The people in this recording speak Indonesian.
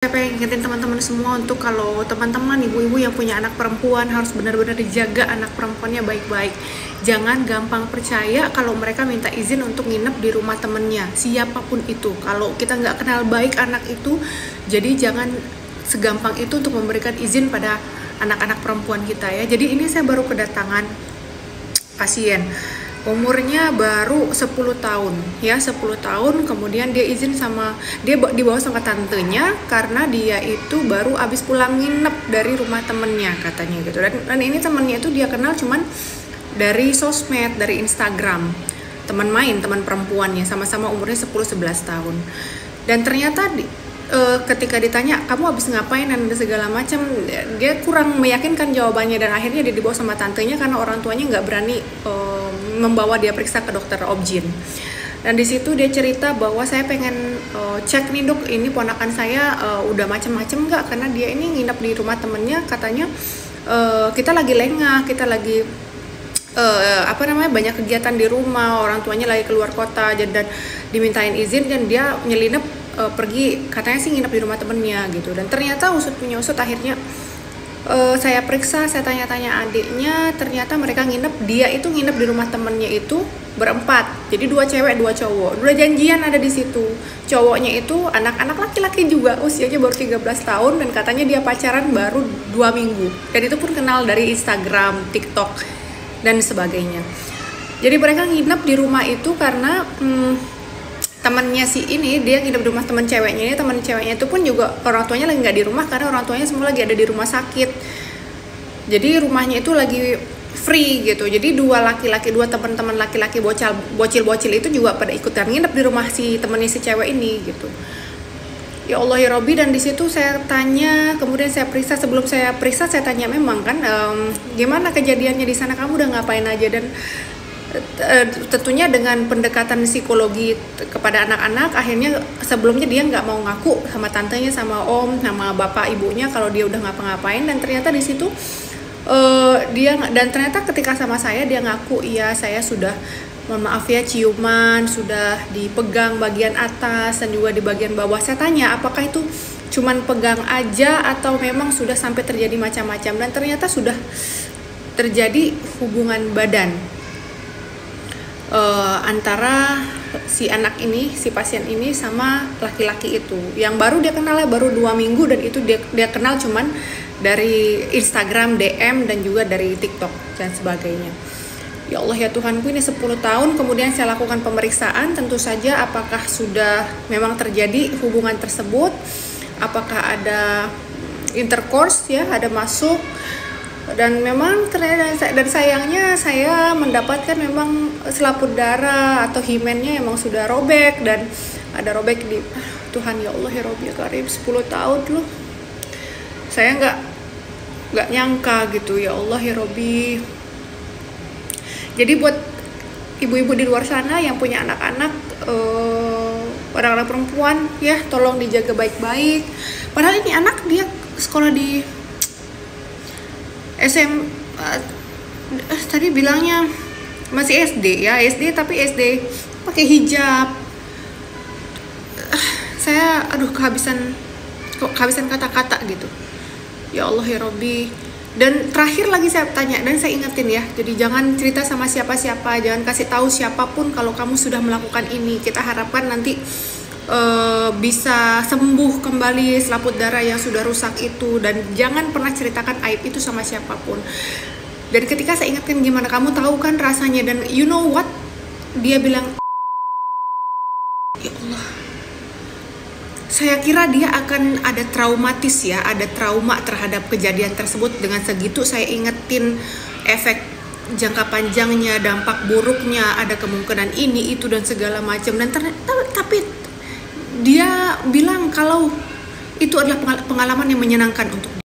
Saya pengen ingetin teman-teman semua untuk kalau teman-teman ibu-ibu yang punya anak perempuan harus benar-benar dijaga anak perempuannya baik-baik. Jangan gampang percaya kalau mereka minta izin untuk nginep di rumah temennya, siapapun itu. Kalau kita nggak kenal baik anak itu, jadi jangan segampang itu untuk memberikan izin pada anak-anak perempuan kita ya. Jadi ini saya baru kedatangan pasien. Umurnya baru 10 tahun ya, 10 tahun. Kemudian dia izin sama, dia dibawa sama tantenya karena dia itu baru habis pulang nginep dari rumah temennya katanya gitu. Dan ini temennya itu dia kenal cuman dari sosmed, dari Instagram, teman main, teman perempuannya, sama-sama umurnya 10-11 tahun. Dan ternyata ketika ditanya kamu habis ngapain dan segala macam, dia kurang meyakinkan jawabannya, dan akhirnya dia dibawa sama tantenya karena orang tuanya nggak berani membawa dia periksa ke dokter obgyn. Dan di situ dia cerita bahwa saya pengen cek nih dok, ini ponakan saya udah macem-macem nggak, karena dia ini nginep di rumah temennya, katanya kita lagi lengah, kita lagi banyak kegiatan di rumah, orang tuanya lagi keluar kota, dan dimintain izin dan dia nyelinep pergi, katanya sih nginep di rumah temennya gitu. Dan ternyata usut punya usut, akhirnya saya periksa, saya tanya-tanya adiknya, ternyata mereka dia itu nginep di rumah temennya itu berempat, jadi 2 cewek 2 cowok, udah janjian ada di situ. Cowoknya itu anak-anak laki-laki juga, usianya baru 13 tahun, dan katanya dia pacaran baru 2 minggu, dan itu pun kenal dari Instagram, TikTok, dan sebagainya. Jadi mereka nginep di rumah itu karena temannya si ini, dia nginep di rumah teman ceweknya ini. Teman ceweknya itu pun juga orang tuanya lagi nggak di rumah karena orang tuanya semua lagi ada di rumah sakit. Jadi rumahnya itu lagi free gitu. Jadi 2 teman-teman laki-laki bocil-bocil itu juga pada ikutan nginep di rumah si temannya si cewek ini gitu. Ya Allah ya Robbi. Dan di situ saya tanya, kemudian saya periksa. Sebelum saya periksa saya tanya memang kan, gimana kejadiannya di sana, kamu udah ngapain aja. Dan tentunya dengan pendekatan psikologi kepada anak-anak, akhirnya sebelumnya dia nggak mau ngaku sama tantenya, sama om, sama bapak ibunya kalau dia udah ngapa-ngapain. Dan ternyata di situ ternyata ketika sama saya dia ngaku, iya saya sudah, mohon maaf ya, ciuman, sudah dipegang bagian atas dan juga di bagian bawah. Saya tanya apakah itu cuman pegang aja atau memang sudah sampai terjadi macam-macam, dan ternyata sudah terjadi hubungan badan antara si anak ini, si pasien ini sama laki-laki itu, yang baru dia kenal baru 2 minggu, dan itu dia kenal cuman dari Instagram, DM, dan juga dari TikTok dan sebagainya. Ya Allah ya Tuhanku, ini 10 tahun. Kemudian saya lakukan pemeriksaan, tentu saja apakah sudah memang terjadi hubungan tersebut, apakah ada intercourse ya, ada masuk. Dan memang ternyata, dan sayangnya saya mendapatkan memang selaput darah atau himennya emang sudah robek, dan ada robek di Tuhan ya Allah ya Robbi ya Karim, 10 tahun loh. Saya nggak nyangka gitu ya Allah ya Robbi. Jadi buat ibu-ibu di luar sana yang punya anak-anak, anak-anak perempuan ya, tolong dijaga baik-baik. Padahal ini anak dia sekolah di tadi bilangnya masih SD ya, SD, tapi SD pakai hijab. Saya kehabisan kata-kata gitu. Ya Allah ya Robbi. Dan terakhir lagi saya tanya dan saya ingetin ya, jadi jangan cerita sama siapa-siapa, jangan kasih tahu siapapun kalau kamu sudah melakukan ini. Kita harapkan nanti bisa sembuh kembali selaput darah yang sudah rusak itu, dan jangan pernah ceritakan aib itu sama siapapun. Dan ketika saya ingatkan, gimana kamu tahu kan rasanya, dan you know what, dia bilang, ya Allah, saya kira dia akan ada traumatis ya, ada trauma terhadap kejadian tersebut. Dengan segitu saya ingetin efek jangka panjangnya, dampak buruknya, ada kemungkinan ini itu dan segala macam. Dan tapi dia bilang kalau itu adalah pengalaman yang menyenangkan untuk dia.